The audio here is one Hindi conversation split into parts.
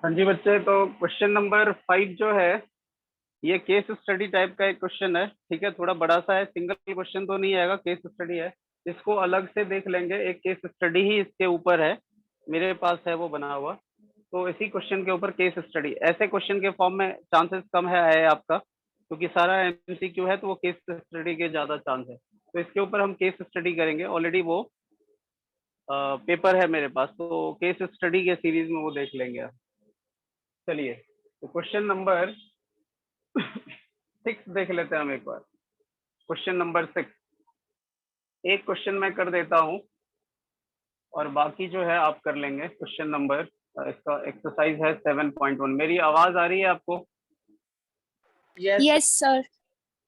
हाँ जी बच्चे, तो क्वेश्चन नंबर 5 जो है ये केस स्टडी टाइप का एक क्वेश्चन है। ठीक है, थोड़ा बड़ा सा है, सिंगल क्वेश्चन तो नहीं आएगा, केस स्टडी है। इसको अलग से देख लेंगे, एक केस स्टडी ही इसके ऊपर है, मेरे पास है वो बना हुआ। तो इसी क्वेश्चन के ऊपर केस स्टडी, ऐसे क्वेश्चन के फॉर्म में चांसेस कम है आए आपका, क्योंकि सारा एमसीक्यू है तो वो केस स्टडी के ज्यादा चांस है। तो इसके ऊपर हम केस स्टडी करेंगे, ऑलरेडी वो पेपर है मेरे पास, तो केस स्टडी के सीरीज में वो देख लेंगे। चलिए, तो क्वेश्चन नंबर 6 देख लेते हैं हम एक बार। क्वेश्चन नंबर 6, एक क्वेश्चन मैं कर देता हूं और बाकी जो है आप कर लेंगे। क्वेश्चन नंबर, इसका एक्सरसाइज है 7.1। मेरी आवाज आ रही है आपको? Yes sir.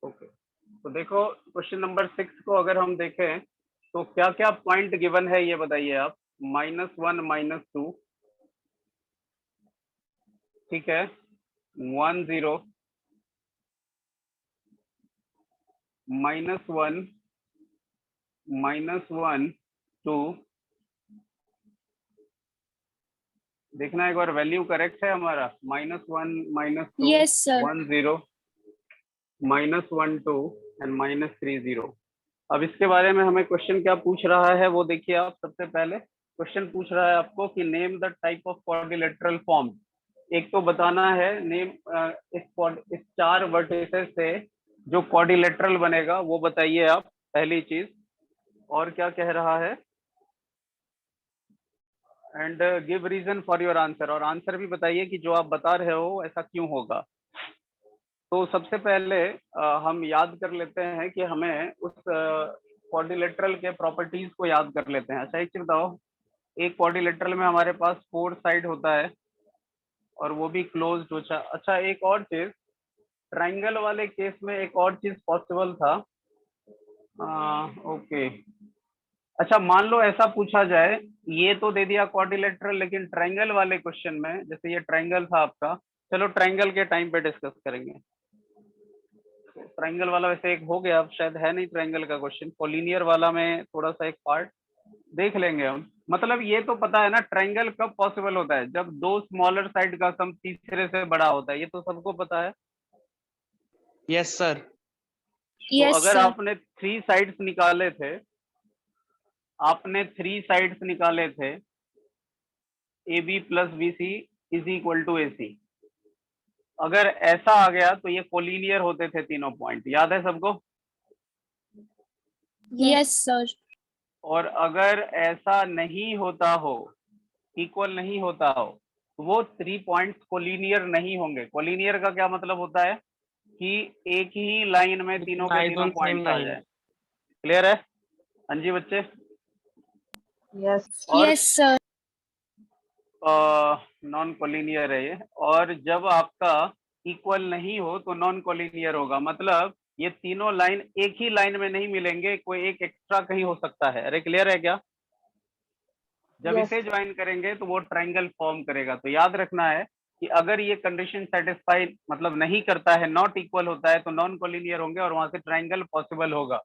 ओके, तो देखो क्वेश्चन नंबर 6 को अगर हम देखें तो क्या क्या पॉइंट गिवन है ये बताइए आप। -1, -2, ठीक है, 1 0, -1, -1 2। देखना एक बार वैल्यू करेक्ट है हमारा। -1, -2, यस सर। 1 0, -1 2 एंड -3 0। अब इसके बारे में हमें क्वेश्चन क्या पूछ रहा है वो देखिए आप। सबसे पहले क्वेश्चन पूछ रहा है आपको कि name the type of quadrilateral form. एक तो बताना है नेम, इस 4 वर्टिसेस से जो क्वाड्रिलेटरल बनेगा वो बताइए आप, पहली चीज। और क्या कह रहा है, and give reason for your answer, और आंसर भी बताइए कि जो आप बता रहे हो ऐसा क्यों होगा। तो सबसे पहले हम याद कर लेते हैं कि हमें उस क्वाड्रिलेटरल के प्रॉपर्टीज को याद कर लेते हैं। अच्छा एक चीज बताओ, एक क्वाड्रिलेटरल में हमारे पास 4 साइड होता है और वो भी क्लोज्ड होता है। अच्छा एक और चीज, ट्राइंगल वाले केस में एक और चीज पॉसिबल था। ओके, अच्छा मान लो ऐसा पूछा जाए, ये तो दे दिया क्वाड्रिलेटरल, लेकिन ट्राइंगल वाले क्वेश्चन में, जैसे ये ट्राइंगल था आपका, चलो ट्राइंगल के टाइम पे डिस्कस करेंगे। ट्राइंगल वाला वैसे एक हो गया, अब शायद है नहीं ट्राइंगल का क्वेश्चन। कोलिनियर वाला में थोड़ा सा एक पार्ट देख लेंगे हम। मतलब ये तो पता है ना, ट्राइंगल कब पॉसिबल होता है, जब 2 स्मॉलर साइड का सम तीसरे से बड़ा होता है, ये तो सबको पता है। Yes sir. तो यस अगर सर। आपने 3 साइड्स निकाले थे, आपने 3 साइड्स निकाले थे, A B plus B C is equal to A C, अगर ऐसा आ गया तो ये कोलिनियर होते थे तीनों पॉइंट, याद है सबको? Yes sir. और अगर ऐसा नहीं होता हो, इक्वल नहीं होता हो, तो वो 3 पॉइंट्स कोलिनियर नहीं होंगे। कोलिनियर का क्या मतलब होता है कि एक ही लाइन में तीनों के तीनों पॉइंट्स आ जाए। क्लियर है? हाँ जी बच्चे। यस और यस सर। नॉन कोलिनियर है ये। और जब आपका इक्वल नहीं हो तो नॉन कोलिनियर होगा, मतलब ये तीनों लाइन एक ही लाइन में नहीं मिलेंगे, कोई एक एक्स्ट्रा कहीं हो सकता है। अरे क्लियर है क्या? जब इसे ज्वाइन करेंगे तो वो ट्राइंगल फॉर्म करेगा। तो याद रखना है कि अगर ये कंडीशन सेटिस्फाई मतलब नहीं करता है, नॉट इक्वल होता है, तो नॉन कोलिनियर होंगे और वहां से ट्राइंगल पॉसिबल होगा।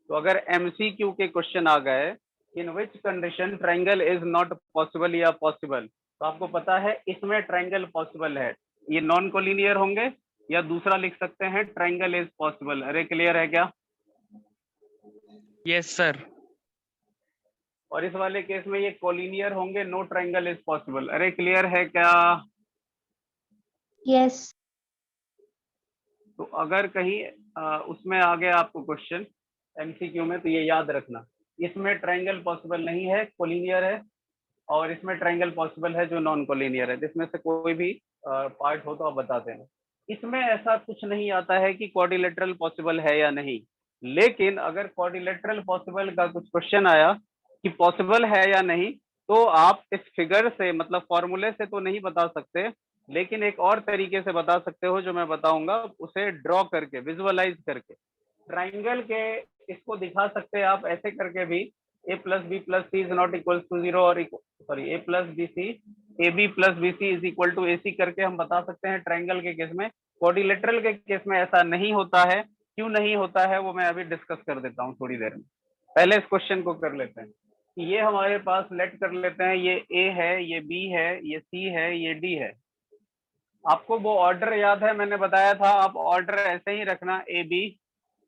तो अगर एमसीक्यू के क्वेश्चन आ गए, in which condition triangle is not possible या पॉसिबल, तो आपको पता है इसमें ट्राइंगल पॉसिबल है, ये नॉन कोलिनियर होंगे, या दूसरा लिख सकते हैं ट्राइंगल इज पॉसिबल। अरे क्लियर है क्या? Yes sir. और इस वाले केस में ये कोलिनियर होंगे, नो ट्राइंगल इज पॉसिबल। अरे क्लियर है क्या? यस। तो अगर कहीं उसमें आ गया आपको क्वेश्चन एमसीक्यू में, तो ये याद रखना, इसमें ट्राइंगल पॉसिबल नहीं है, कोलिनियर है, और इसमें ट्राइंगल पॉसिबल है जो नॉन कोलिनियर है। जिसमें से कोई भी पार्ट हो तो आप बता देना। इसमें ऐसा कुछ नहीं आता है कि क्वाड्रिलेटरल पॉसिबल है या नहीं, लेकिन अगर क्वाड्रिलेटरल पॉसिबल का कुछ क्वेश्चन आया कि पॉसिबल है या नहीं, तो आप इस फिगर से, मतलब फॉर्मूले से तो नहीं बता सकते, लेकिन एक और तरीके से बता सकते हो जो मैं बताऊंगा, उसे ड्रॉ करके, विजुअलाइज करके। ट्राइंगल के इसको दिखा सकते हैं आप ऐसे करके भी, A plus B plus C is not equal to 0, और sorry A plus B C, A B plus B C is equal to A C करके हम बता सकते हैं ट्राइंगल के केस में। क्वाड्रिलेटरल के केस में ऐसा नहीं होता है। क्यों नहीं होता है वो मैं अभी डिस्कस कर देता हूँ थोड़ी देर में। पहले इस क्वेश्चन को कर लेते हैं कि ये हमारे पास लेट कर लेते हैं, ये ए है, ये बी है, ये सी है, ये डी है। आपको वो ऑर्डर याद है, मैंने बताया था आप ऑर्डर ऐसे ही रखना, A B,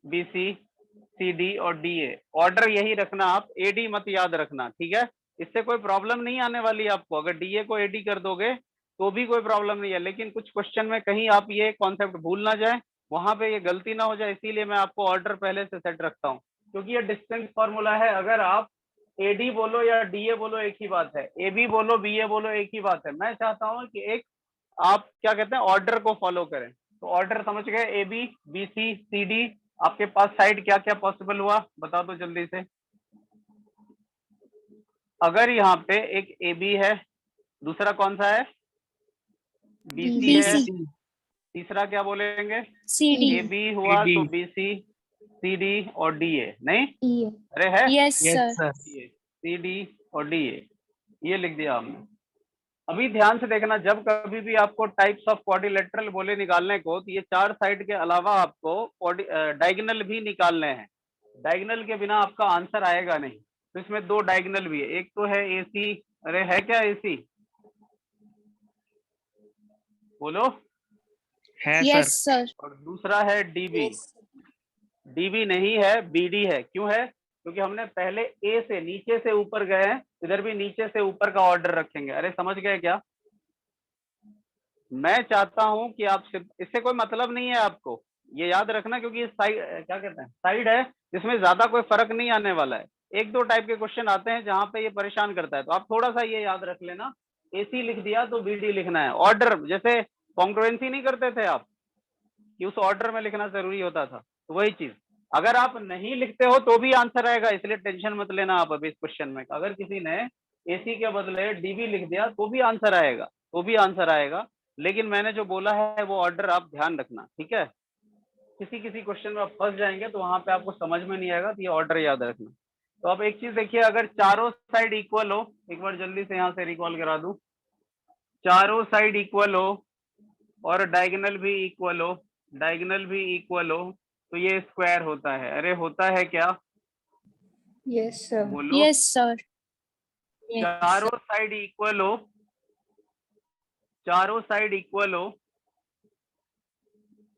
B C, C D और डी ए, ऑर्डर यही रखना आप, ए डी मत याद रखना, ठीक है। इससे कोई प्रॉब्लम नहीं आने वाली आपको, अगर डी ए को ए डी कर दोगे तो भी कोई प्रॉब्लम नहीं है, लेकिन कुछ क्वेश्चन में कहीं आप ये कॉन्सेप्ट भूल ना जाए, वहां पे ये गलती ना हो जाए, इसीलिए मैं आपको ऑर्डर पहले से सेट रखता हूँ, क्योंकि ये डिस्टेंस फॉर्मूला है। अगर आप ए डी बोलो या डी ए बोलो एक ही बात है, ए बी बोलो बी ए बोलो एक ही बात है। मैं चाहता हूँ कि एक आप क्या कहते हैं ऑर्डर को फॉलो करें। तो ऑर्डर समझ गए, A B, B C, C D, आपके पास साइड क्या क्या पॉसिबल हुआ बता दो जल्दी से। अगर यहाँ पे एक ए बी है, दूसरा कौन सा है, बी सी है, BC, तीसरा क्या बोलेंगे, CD, ए बी हुआ CD. तो बी सी, सी डी और डी ए, नहीं EA. अरे है Yes, Yes, sir. sir. C D और डी ए, ये लिख दिया हमने। अभी ध्यान से देखना, जब कभी भी आपको टाइप्स ऑफ क्वाड्रिलेटरल बोले निकालने को, तो ये चार साइड के अलावा आपको डायगोनल भी निकालने हैं। डायगोनल के बिना आपका आंसर आएगा नहीं। तो इसमें दो डायगोनल भी है, एक तो है एसी, अरे है क्या एसी, बोलो, है Yes, सर. sir. और दूसरा है डीबी। डीबी नहीं है, बीडी है। क्यों है, क्योंकि हमने पहले ए से नीचे से ऊपर गए हैं, इधर भी नीचे से ऊपर का ऑर्डर रखेंगे। अरे समझ गए क्या, मैं चाहता हूं कि आप इससे कोई मतलब नहीं है आपको, ये याद रखना, क्योंकि साइड क्या कहते हैं साइड है, जिसमें ज्यादा कोई फर्क नहीं आने वाला है। एक दो टाइप के क्वेश्चन आते हैं जहां पे ये परेशान करता है, तो आप थोड़ा सा ये याद रख लेना, एसी लिख दिया तो बीडी लिखना है। ऑर्डर जैसे कॉन्ग्रुएंसी नहीं करते थे आप कि उस ऑर्डर में लिखना जरूरी होता था, तो वही चीज अगर आप नहीं लिखते हो तो भी आंसर आएगा, इसलिए टेंशन मत लेना आप अभी इस क्वेश्चन में। अगर किसी ने एसी के बदले डीबी लिख दिया तो भी आंसर आएगा, तो भी आंसर आएगा, लेकिन मैंने जो बोला है वो ऑर्डर आप ध्यान रखना, ठीक है। किसी किसी क्वेश्चन में आप फंस जाएंगे तो वहां पे आपको समझ में नहीं आएगा, तो ये ऑर्डर याद रखना। तो अब एक चीज देखिए, अगर चारों साइड इक्वल हो, एक बार जल्दी से यहाँ से रिकॉल करा दूं, चारों साइड इक्वल हो और डायगोनल भी इक्वल हो, डायगोनल भी इक्वल हो, तो ये स्क्वायर होता है। अरे होता है क्या, Yes, sir. बोलो, Yes, sir. चारों साइड इक्वल हो, चारों साइड इक्वल हो,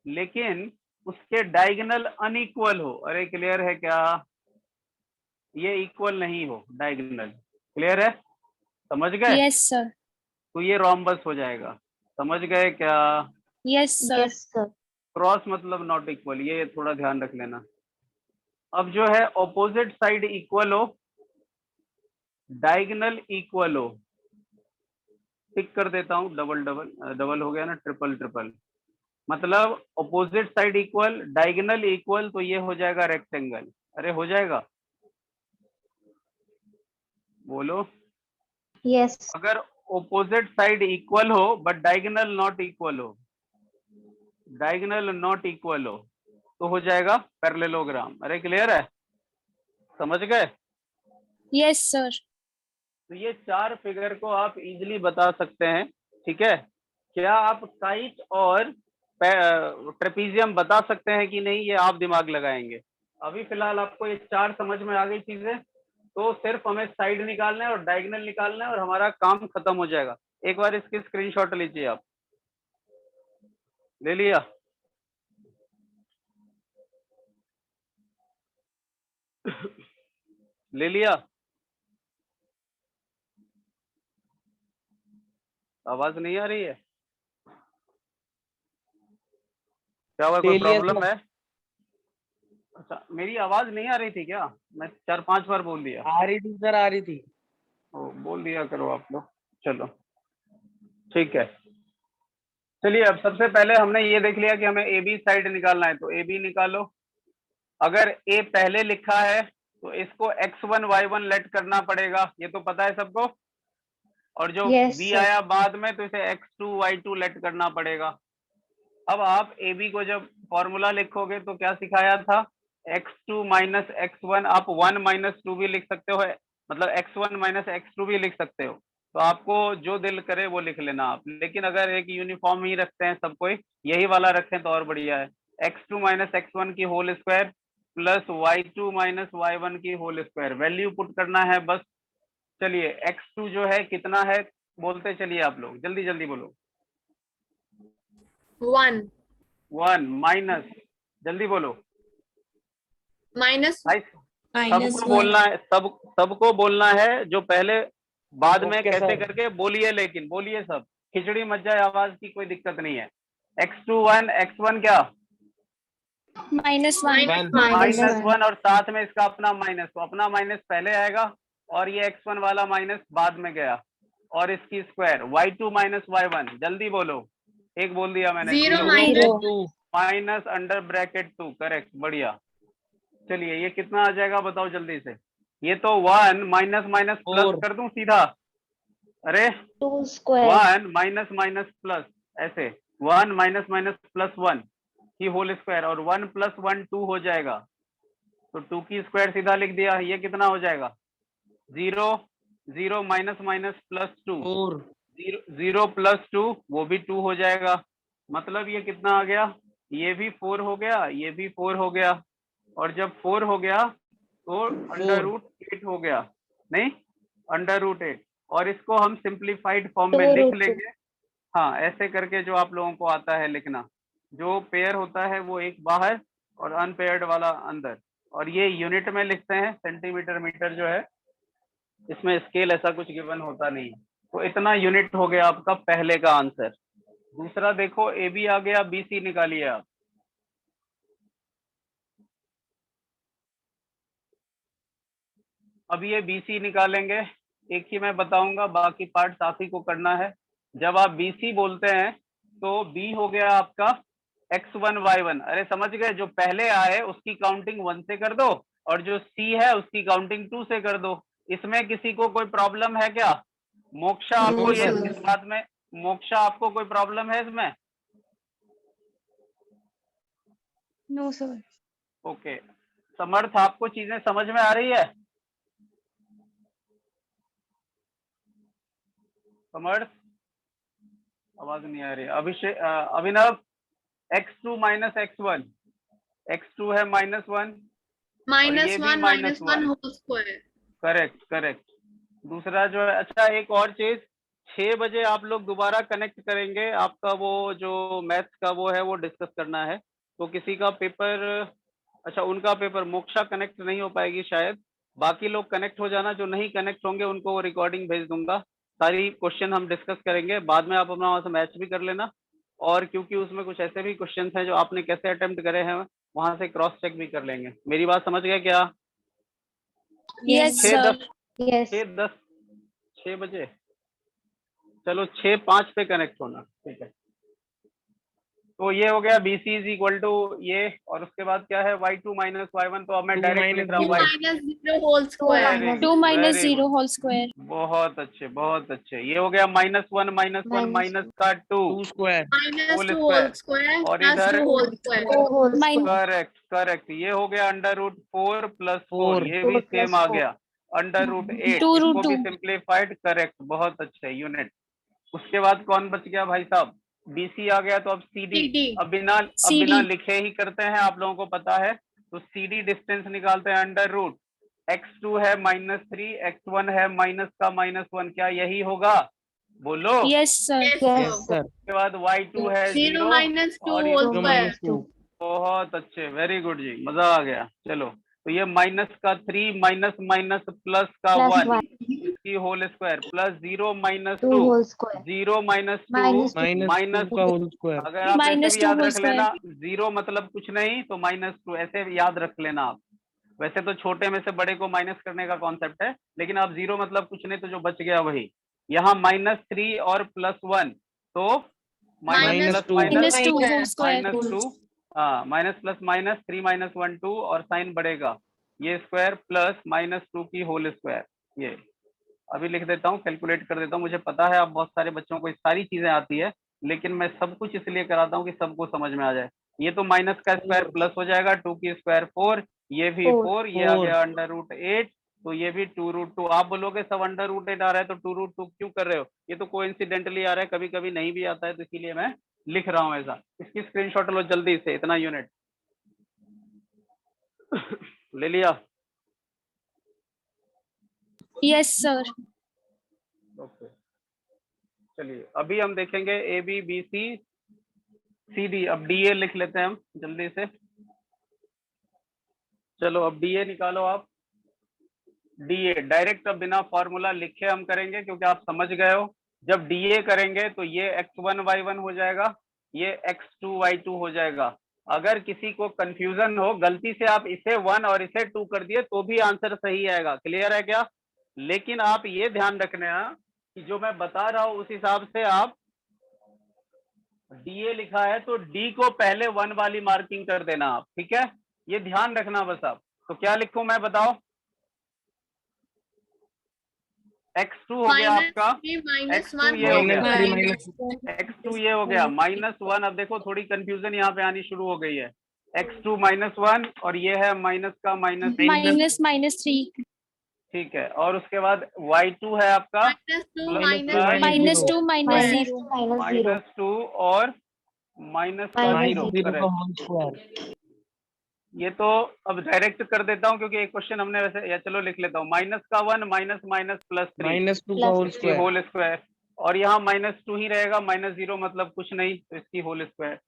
लेकिन उसके डायगोनल अनइक्वल हो। अरे क्लियर है क्या, ये इक्वल नहीं हो डायगोनल, क्लियर है, समझ गए, Yes, sir. तो ये रोम्बस हो जाएगा। समझ गए क्या, Yes, sir. Yes, sir. Cross मतलब नॉट इक्वल, ये थोड़ा ध्यान रख लेना। अब जो है ऑपोजिट साइड इक्वल हो, डायगोनल इक्वल हो, टिक कर देता हूं, डबल डबल डबल हो गया ना, ट्रिपल ट्रिपल, मतलब opposite side equal, diagonal equal, तो ये हो जाएगा रेक्टेंगल। अरे हो जाएगा, बोलो, Yes. अगर ऑपोजिट साइड इक्वल हो बट डायगोनल नॉट इक्वल हो, डायगोनल नॉट इक्वल हो, तो हो जाएगा पैरेललोग्राम। अरे क्लियर है, समझ गए। Yes, sir. तो ये चार फिगर को आप इजीली बता सकते हैं, ठीक है। क्या आप काइट और ट्रेपीजियम बता सकते हैं कि नहीं, ये आप दिमाग लगाएंगे। अभी फिलहाल आपको ये चार समझ में आ गई चीजें, तो सिर्फ हमें साइड निकालना है और डायगोनल निकालना है और हमारा काम खत्म हो जाएगा। एक बार इसकी स्क्रीनशॉट लीजिए आप, ले लिया, ले लिया, आवाज नहीं आ रही है क्या, हुआ कोई ले लिया प्रॉब्लम सर. है। अच्छा, मेरी आवाज नहीं आ रही थी क्या, मैं 4-5 बार बोल दिया। आ रही थी सर, आ रही थी. ओ, बोल दिया करो आप लोग, चलो ठीक है। चलिए, अब सबसे पहले हमने ये देख लिया कि हमें ए बी साइड निकालना है, तो ए बी निकालो। अगर ए पहले लिखा है तो इसको x1 y1 लेट करना पड़ेगा, ये तो पता है सबको, और जो Yes, बी sir. आया बाद में तो इसे x2 y2 लेट करना पड़ेगा। अब आप ए बी को जब फॉर्मूला लिखोगे तो क्या सिखाया था, x2 माइनस x1, आप 1 माइनस 2 भी लिख सकते हो, मतलब x1 माइनस x2 भी लिख सकते हो, तो आपको जो दिल करे वो लिख लेना आप, लेकिन अगर एक यूनिफॉर्म ही रखते हैं सब कोई, यही वाला रखें तो और बढ़िया है। x2 माइनस x1 की whole square plus y2 minus y1 की होल स्क्वायर, वैल्यू पुट करना है बस। चलिए x2 जो है कितना है, बोलते चलिए आप लोग, जल्दी जल्दी बोलो, 1 1 माइनस, जल्दी बोलो minus भाई, minus सबको बोलना है, सबको बोलना है, जो पहले बाद में Okay, कैसे sir. करके बोलिए, लेकिन बोलिए सब, खिचड़ी मच जाए आवाज की कोई दिक्कत नहीं है। x1 x1 क्या minus minus 1 1 -1 और साथ में इसका अपना माइनस, तो अपना माइनस पहले आएगा और ये x1 वाला माइनस बाद में गया, और इसकी स्क्वायर y2 माइनस y1, जल्दी बोलो, एक बोल दिया मैंने, 0 0 minus 2 minus under bracket 2, correct, बढ़िया। चलिए ये कितना आ जाएगा बताओ जल्दी से, ये तो 1 माइनस माइनस प्लस 4 कर दूं सीधा, अरे 2 square 1 माइनस माइनस प्लस, ऐसे 1 माइनस माइनस प्लस 1 की होल स्क्वायर, और 1 प्लस 1 2 हो जाएगा, तो 2 की स्क्वायर सीधा लिख दिया, ये कितना हो जाएगा 0 0 माइनस माइनस प्लस 2, 4 0 प्लस 2 वो भी 2 हो जाएगा, मतलब ये कितना आ गया, ये भी 4 हो गया, ये भी 4 हो गया, और जब 4 हो गया तो अंडर रूट 8 हो गया, नहीं अंडर रूट 8, और इसको हम सिंप्लीफाइड फॉर्म में 2 लिख root 2 लेंगे। हाँ, ऐसे करके जो आप लोगों को आता है लिखना, जो पेयर होता है वो एक बाहर और अनपेयर्ड वाला अंदर, और ये यूनिट में लिखते हैं, सेंटीमीटर मीटर जो है, इसमें स्केल ऐसा कुछ गिवन होता नहीं है, तो इतना यूनिट हो गया आपका पहले का आंसर। दूसरा देखो, ए बी आ गया, बी सी निकालिए आप। अब ये BC निकालेंगे, एक ही मैं बताऊंगा, बाकी पार्ट आप ही को करना है। जब आप BC बोलते हैं तो B हो गया आपका x1 y1, अरे समझ गए, जो पहले आए उसकी काउंटिंग 1 से कर दो, और जो C है उसकी काउंटिंग 2 से कर दो। इसमें किसी को कोई प्रॉब्लम है क्या? मोक्षा आपको No, ये sir. इस बात में, मोक्षा आपको कोई प्रॉब्लम है इसमें? no sir ओके, समर्थ आपको चीजें समझ में आ रही है? समर्थ, आवाज नहीं आ रही। अभिषेक, अभिनव, x2 माइनस x1, x2 है -1 और ये भी -1 -1, whole square करेक्ट करेक्ट। दूसरा जो है, अच्छा एक और चीज, 6 बजे आप लोग दोबारा कनेक्ट करेंगे, आपका वो जो मैथ्स का वो है वो डिस्कस करना है, तो किसी का पेपर, अच्छा उनका पेपर, मोक्षा कनेक्ट नहीं हो पाएगी शायद, बाकी लोग कनेक्ट हो जाना, जो नहीं कनेक्ट होंगे उनको रिकॉर्डिंग भेज दूंगा, सारी क्वेश्चन हम डिस्कस करेंगे, बाद में आप अपना वहां से मैच भी कर लेना, और क्योंकि उसमें कुछ ऐसे भी क्वेश्चन हैं जो आपने कैसे अटेम्प्ट करे हैं, वहां से क्रॉस चेक भी कर लेंगे। मेरी बात समझ गए क्या? yes 6 sir 10 yes 6 10 6 बजे, चलो 6 5 पे कनेक्ट होना, ठीक है। तो ये हो गया BC इज इक्वल टू ये, और उसके बाद क्या है y2 माइनस y1, तो अब मैं 2 डायरेक्ट लिख रहा 2 हूँ y, -0 whole square very 2 good minus very 0 good, whole square बहुत अच्छे बहुत अच्छे। ये हो गया -1 माइनस का 2 2 square -2 whole whole square, square और plus इधर 2 whole square whole minus correct correct, ये हो गया अंडर रूट 4 प्लस 4, 4 ये भी 4 सेम plus आ 4 गया अंडर रूट 8, 2 इसको root भी 2 सिंप्लीफाइड, करेक्ट, बहुत अच्छे यूनिट। उसके बाद कौन बच गया भाई साहब? BC आ गया, तो अब CD, CD अब CD बिना लिखे ही करते हैं, आप लोगों को पता है, तो CD डिस्टेंस निकालते हैं, अंडर रूट x2 है -3, x1 है माइनस का -1, क्या यही होगा? बोलो। yes sir yes yes sir sir उसके बाद y2 है 0 0, -2 और ये whole 0 square minus 2 बहुत अच्छे, वेरी गुड जी, मजा आ गया। चलो, तो ये माइनस का 3 माइनस माइनस प्लस का plus 1, 1 इसकी whole square, plus 0 minus 2 2, whole square 0 minus 2 minus 2 minus 2 minus का 2, whole square अगर आप ऐसे minus भी 2 याद whole रख square लेना, 0 मतलब कुछ नहीं, तो -2 ऐसे याद रख लेना आप। वैसे तो छोटे में से बड़े को माइनस करने का कॉन्सेप्ट है, लेकिन आप 0 मतलब कुछ नहीं, तो जो बच गया वही, यहाँ -3 और +1, तो minus minus plus 2 minus minus 2 whole square -2, हाँ, माइनस प्लस माइनस 3 - 1 2, और साइन बढ़ेगा, ये स्क्वायर प्लस -2 की होल स्क्वायर। ये अभी लिख देता हूँ, कैलकुलेट कर देता हूँ, मुझे पता है आप बहुत सारे बच्चों को इस सारी चीजें आती है, लेकिन मैं सब कुछ इसलिए कराता हूँ कि सबको समझ में आ जाए। ये तो माइनस का स्क्वायर 4 प्लस हो जाएगा, 2 की स्क्वायर 4, ये भी 4 4, ये आ 4 गया अंडर रूट 8, तो ये भी 2√2। आप बोलोगे सब अंडर रूट 8 आ रहा है तो 2√2 क्यों कर रहे हो? ये तो कोइंसिडेंटली आ रहा है, कभी कभी नहीं भी आता है, तो इसीलिए मैं लिख रहा हूँ ऐसा। इसकी स्क्रीनशॉट लो जल्दी से, इतना यूनिट ले लिया? yes sir ओके, चलिए अभी हम देखेंगे A B B C CD, अब DA लिख लेते हैं हम जल्दी से। चलो अब DA निकालो आप। DA डायरेक्ट अब बिना फॉर्मूला लिखे हम करेंगे, क्योंकि आप समझ गए हो जब DA करेंगे तो ये x1 y1 हो जाएगा, ये x2 y2 हो जाएगा। अगर किसी को कंफ्यूजन हो, गलती से आप इसे 1 और इसे 2 कर दिए तो भी आंसर सही आएगा। क्लियर है क्या? लेकिन आप ये ध्यान रखना कि जो मैं बता रहा हूं उस हिसाब से आप DA लिखा है तो D को पहले 1 वाली मार्किंग कर देना आप, ठीक है? ये ध्यान रखना बस आप। तो क्या लिखूं मैं, बताओ? x2 हो गया आपका, x2 ये हो गया, x2 ये हो गया -1। अब देखो थोड़ी कंफ्यूजन यहाँ पे आनी शुरू हो गई है। x2 -1 और ये है माइनस का माइनस, -3 ठीक है। और उसके बाद y2 है आपका -2 -0 -2 और माइनस का जीरो, ये तो अब डायरेक्ट कर देता हूँ क्योंकि एक क्वेश्चन हमने वैसे, या चलो लिख लेता हूँ, -1 माइनस +3 होल स्क्वायर, और यहाँ -2 ही रहेगा, -0 मतलब कुछ नहीं, तो इसकी होल स्क्वायर।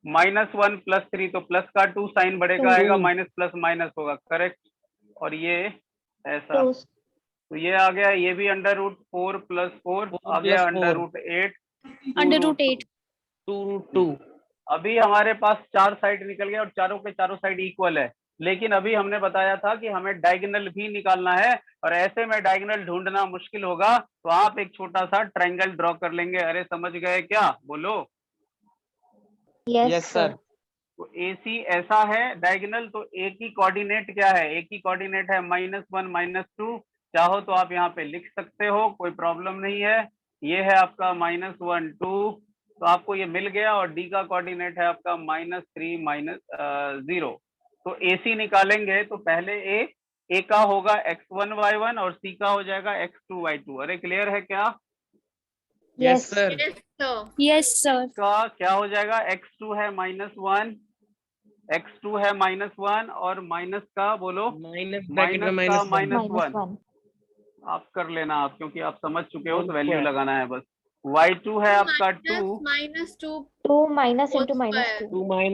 -1 +3 तो प्लस का 2 साइन बढ़ेगा आएगा, माइनस प्लस माइनस होगा, करेक्ट। और ये ऐसा, तो ये आ गया, ये भी √4 + 4 आ गया √8 √8 2√2। अभी हमारे पास 4 साइड निकल गया और चारों के चारों साइड इक्वल है। लेकिन अभी हमने बताया था कि हमें डायगोनल भी निकालना है, और ऐसे में डायगोनल ढूंढना मुश्किल होगा, तो आप एक छोटा सा ट्रायंगल ड्रॉ कर लेंगे। अरे समझ गए क्या? बोलो। Yes sir. तो AC ऐसा है डायगोनल, तो A की कोऑर्डिनेट क्या है? A की कोऑर्डिनेट है -1 -2। चाहो तो आप यहाँ पे लिख सकते हो, कोई प्रॉब्लम नहीं है। ये है आपका -1 2, तो आपको ये मिल गया। और D का कोऑर्डिनेट है आपका -3 -0। तो AC निकालेंगे तो पहले A का होगा x1 y1 और C का हो जाएगा x2 y2। अरे क्लियर है क्या? Yes sir. यस सर का क्या हो जाएगा? x2 है -1, x2 है -1 और माइनस का बोलो, माइनस माइनस का -1 आप कर लेना आप, क्योंकि आप समझ चुके हो तो वैल्यू लगाना है बस। y2 है आपका 2 2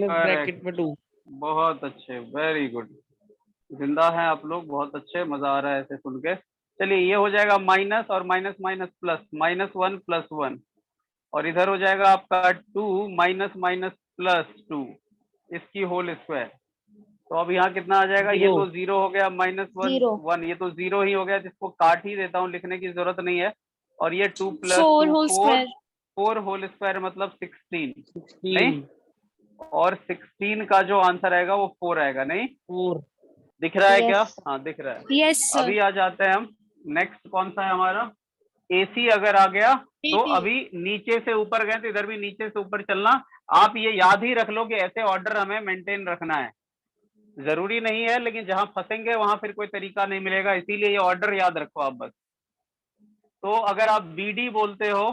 ब्रैकेट में 2। बहुत अच्छे, वेरी गुड, जिंदा है आप लोग, बहुत अच्छे, मजा आ रहा है ऐसे सुन के। चलिए ये हो जाएगा माइनस और माइनस माइनस प्लस, -1 + 1, और इधर हो जाएगा आपका 2 - +2 इसकी होल स्क्वायर। तो अब यहाँ कितना आ जाएगा? ये तो 0 हो गया, -1 ये तो 0 ही हो गया, जिसको काट ही देता हूँ, लिखने की जरूरत नहीं है। और ये 2 + 4 2 होल स्क्वायर 4 होल स्क्वायर मतलब 16 नहीं, और 16 का जो आंसर आएगा वो 4 आएगा, नहीं 4 दिख रहा है क्या? हाँ दिख रहा है। यस सर अभी आ जाते हैं हम, नेक्स्ट कौन सा है हमारा? AC अगर आ गया तो अभी नीचे से ऊपर गए तो इधर भी नीचे से ऊपर चलना। आप ये याद ही रख लो कि ऐसे ऑर्डर हमें मेंटेन रखना है, जरूरी नहीं है, लेकिन जहां फंसेंगे वहां फिर कोई तरीका नहीं मिलेगा, इसीलिए ये ऑर्डर याद रखो आप बस। तो अगर आप BD बोलते हो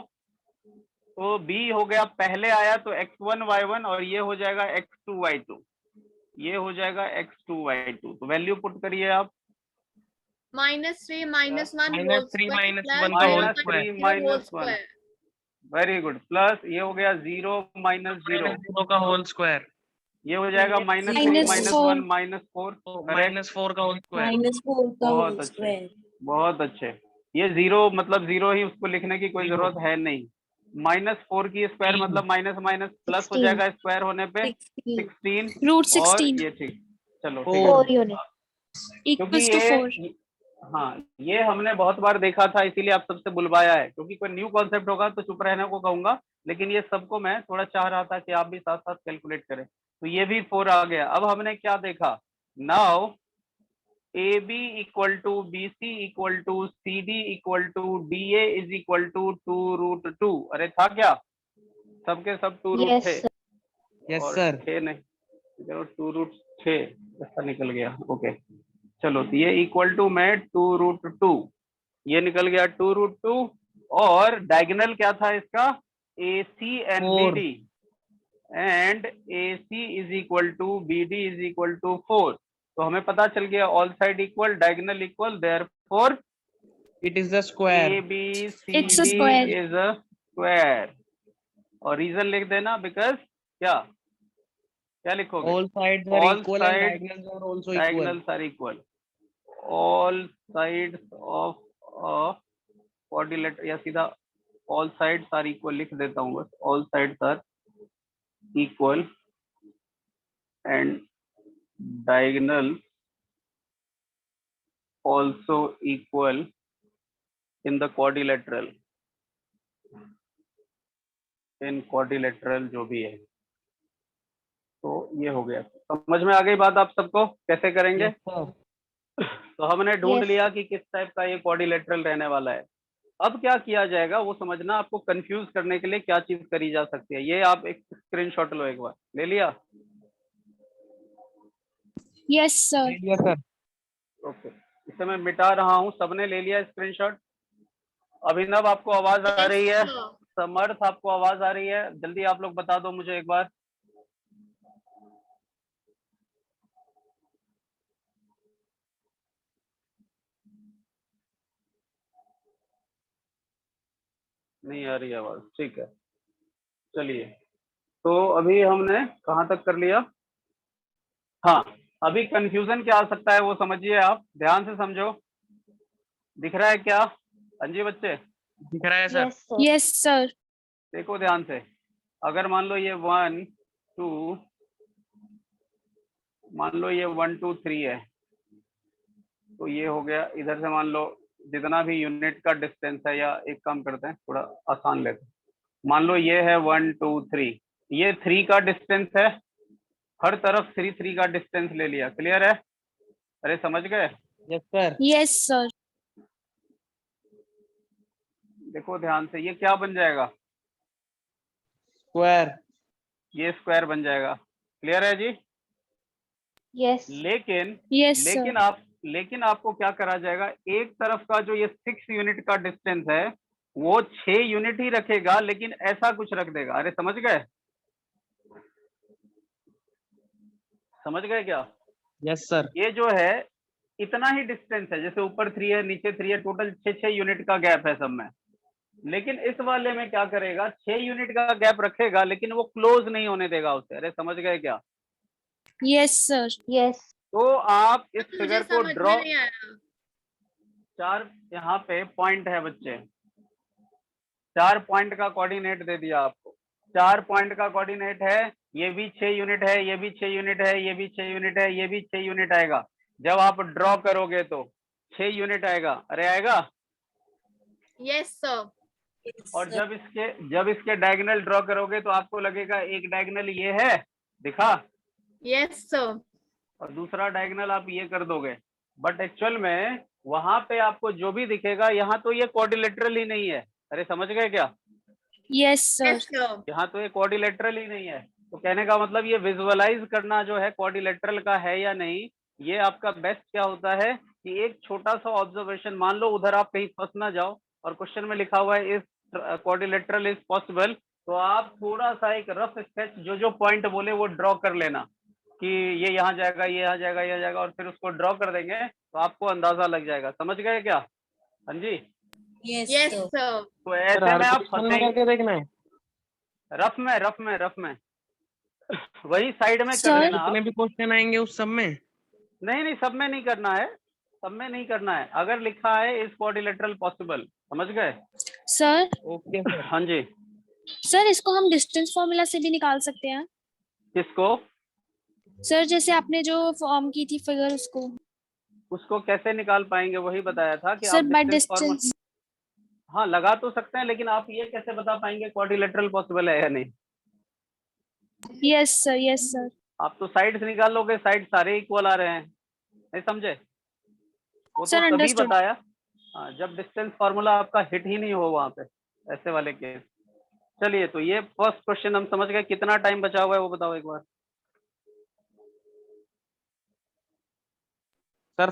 तो B हो गया, पहले आया तो x1 y1 और ये हो जाएगा x2 y2, ये हो जाएगा x2 y2। तो वैल्यू पुट करिए आप, -3 -1 वेरी गुड, प्लस ये हो गया 0 - 0 का होल स्क्वायर, ये हो जाएगा -3 -1 -4 -4 का होल स्क्वायर। बहुत अच्छे, बहुत अच्छे। ये 0 मतलब 0 ही, उसको लिखने की कोई जरूरत है नहीं। -4 की स्क्वायर मतलब माइनस माइनस प्लस हो जाएगा स्क्वायर होने पे 16, और √16 ये ठीक, चलो ठीक है, क्योंकि equals to 4 हाँ ये हमने बहुत बार देखा था, इसीलिए आप सबसे बुलवाया है, क्योंकि कोई न्यू कॉन्सेप्ट होगा तो चुप रहने को कहूंगा, लेकिन ये सबको मैं थोड़ा चाह रहा था कि आप भी साथ साथ कैलकुलेट करें। तो ये भी 4 आ गया। अब हमने क्या देखा? Now AB = BC = CD = DA = 2√2। अरे था क्या? सबके सब 2 √6 यस और सर। 6 नहीं, चलो 2√6 ऐसा निकल गया। ओके चलो, तो ये इक्वल टू में 2√2, ये निकल गया 2√2, और डायगोनल क्या था इसका? AC and 4। BD, and AC = BD = 4। तो हमें पता चल गया all side equal, diagonal equal, therefore it is the square. It's a ABCD square. Is a square. और रीजन लिख देना, बिकॉज क्या क्या लिखोगे? All sides are All equal and sides- diagonals are also equal. diagonals are equal. All sides of a quadrilateral, या सीधा all sides are equal लिख देता हूँ बस. All sides are equal and diagonals also equal in the quadrilateral. in quadrilateral जो भी है. तो ये हो गया. समझ में आ गई बात आप सबको कैसे करेंगे? Yes, sir. तो हमने ढूंढ Yes. लिया कि किस टाइप का ये क्वाड्रिलेटरल रहने वाला है. अब क्या किया जाएगा वो समझना. आपको कंफ्यूज करने के लिए क्या चीज करी जा सकती है, ये आप एक स्क्रीनशॉट लो. एक बार ले लिया? Yes, sir. Yes, sir. Okay, इसे मैं मिटा रहा हूँ. सबने ले लिया स्क्रीनशॉट? अभिनव आपको आवाज आ रही है? Yes, sir. समर्थ आपको आवाज आ रही है? जल्दी आप लोग बता दो मुझे एक बार. नहीं आ रही आवाज, ठीक है. चलिए, तो अभी हमने कहाँ तक कर लिया? हाँ, अभी कंफ्यूजन क्या आ सकता है वो समझिए. आप ध्यान से समझो. दिख रहा है क्या? हाँ जी बच्चे, दिख रहा है सर. Yes, sir. देखो ध्यान से. अगर मान लो ये 1 2, मान लो ये 1 2 3 है, तो ये हो गया. इधर से मान लो जितना भी यूनिट का डिस्टेंस है, या एक काम करते हैं थोड़ा आसान लेते हैं. मान लो ये है 1 2 3, ये 3 का डिस्टेंस है. हर तरफ 3 3 का डिस्टेंस ले लिया. क्लियर है? अरे समझ गए? Yes, sir. Yes, sir. देखो ध्यान से, ये क्या बन जाएगा? Square. ये स्क्वायर बन जाएगा. क्लियर है जी? Yes. लेकिन Yes, sir. लेकिन आपको क्या करा जाएगा? एक तरफ का जो ये 6 यूनिट का डिस्टेंस है वो 6 यूनिट ही रखेगा, लेकिन ऐसा कुछ रख देगा. अरे समझ गए? समझ गए क्या? Yes, sir. ये जो है इतना ही डिस्टेंस है. जैसे ऊपर 3 है, नीचे 3 है, टोटल 6 यूनिट का गैप है सब में. लेकिन इस वाले में क्या करेगा? 6 यूनिट का गैप रखेगा, लेकिन वो क्लोज नहीं होने देगा उसे. अरे समझ गए क्या? Yes, sir. Yes. तो आप इस मुझे फिगर को समझ ड्रॉ. में नहीं आया. 4 यहाँ पे पॉइंट है बच्चे. 4 पॉइंट का कोऑर्डिनेट दे दिया आपको. 4 पॉइंट का कोऑर्डिनेट है. ये भी 6 यूनिट है, ये भी 6 यूनिट है, ये भी 6 यूनिट है, ये भी 6 यूनिट आएगा. जब आप ड्रॉ करोगे तो 6 यूनिट आएगा. अरे आएगा. Yes, sir. और जब इसके डायगोनल ड्रॉ करोगे तो आपको लगेगा एक डायगोनल ये है, दिखा, Yes, sir. और दूसरा डायगोनल आप ये कर दोगे. बट एक्चुअल में वहां पे आपको जो भी दिखेगा, यहाँ तो ये क्वाड्रिलेटरल ही नहीं है. अरे समझ गए क्या? Yes, sir. Yes, sir. यहाँ तो ये क्वाड्रिलेटरल ही नहीं है. तो कहने का मतलब ये विजुअलाइज करना जो है क्वाड्रिलेटरल का है या नहीं, ये आपका बेस्ट क्या होता है कि एक छोटा सा ऑब्जर्वेशन. मान लो उधर आप कहीं फंस ना जाओ और क्वेश्चन में लिखा हुआ है इस क्वाड्रिलेटरल इज पॉसिबल, तो आप थोड़ा सा एक रफ स्केच जो पॉइंट बोले वो ड्रॉ कर लेना कि ये यहाँ जाएगा, ये यहाँ जाएगा, ये जाएगा, और फिर उसको ड्रॉ कर देंगे तो आपको अंदाजा लग जाएगा. समझ गए क्या? हाँ जी. Yes, sir. तो ऐसे Sir, हर में आप क्वेश्चन में करके देखना है. रफ में वही साइड में कर Sir? लेना आप. जितने भी क्वेश्चन आएंगे उस सब में. नहीं, सब में नहीं करना है. सब में नहीं करना है. अगर लिखा है इस क्वाड्रिलेटरल पॉसिबल, समझ गए? Sir? Okay, sir. हाँ जी. Sir, इसको हम डिस्टेंस फॉर्मूला से भी निकाल सकते हैं. किसको? सर जैसे आपने जो फॉर्म की थी फिगर उसको कैसे निकाल पाएंगे? वही बताया था कि सर आप बाय डिस्टेंस फॉर्मूला. डिस्टेंस. हाँ लगा तो सकते हैं, लेकिन आप ये कैसे बता पाएंगे क्वाड्रिलेटरल पॉसिबल है या नहीं? Yes sir. आप तो साइड से निकाल लोगे. साइड सारे इक्वल आ रहे हैं. नहीं समझे? वो Sir, तो तभी understood. बताया. हाँ, जब डिस्टेंस फार्मूला आपका हिट ही नहीं हो वहां पे, ऐसे वाले केस. चलिए, तो ये फर्स्ट क्वेश्चन हम समझ गए. कितना टाइम बचा हुआ है वो बताओ एक बार. Sir, 4